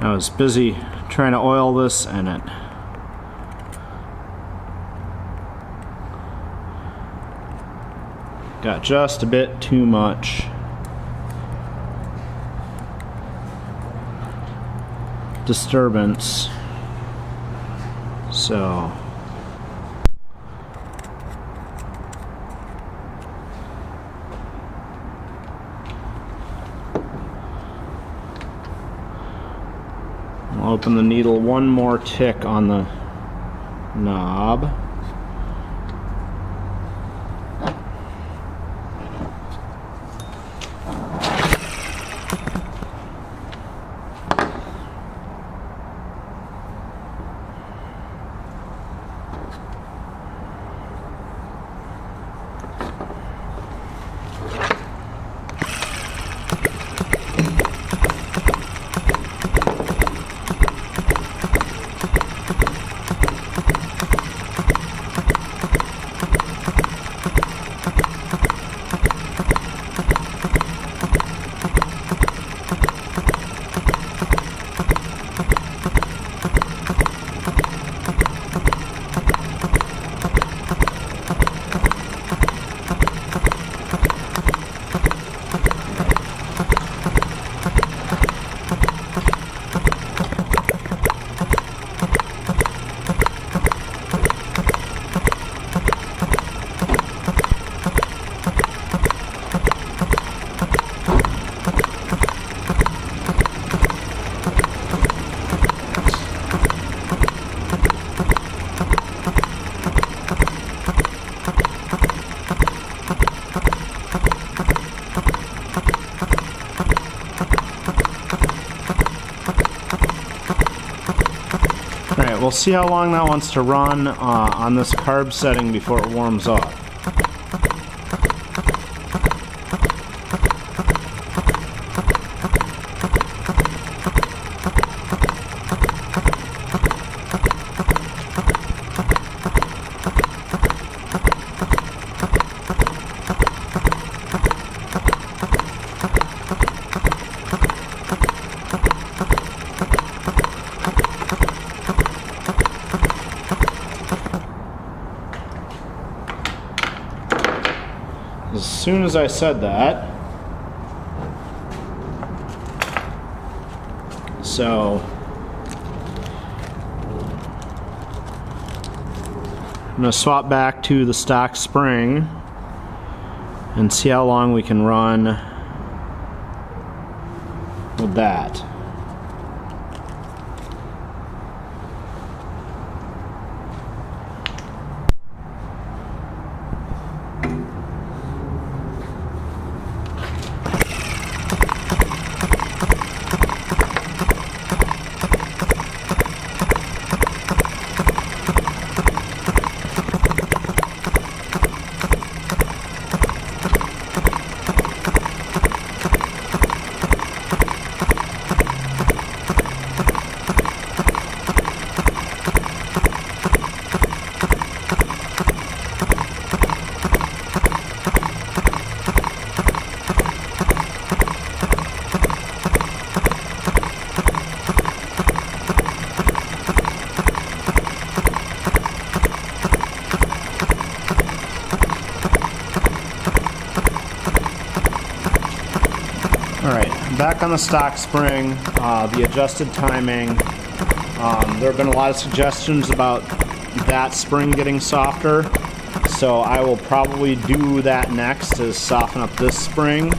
I was busy trying to oil this and it got just a bit too much disturbance. So I'll open the needle one more tick on the knob. We'll see how long that wants to run on this carb setting before it warms up. As soon as I said that, so I'm going to swap back to the stock spring and see how long we can run with that. Back on the stock spring, the adjusted timing. There have been a lot of suggestions about that spring getting softer, so I will probably do that next, is soften up this spring.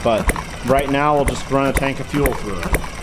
But right now we'll just run a tank of fuel through it.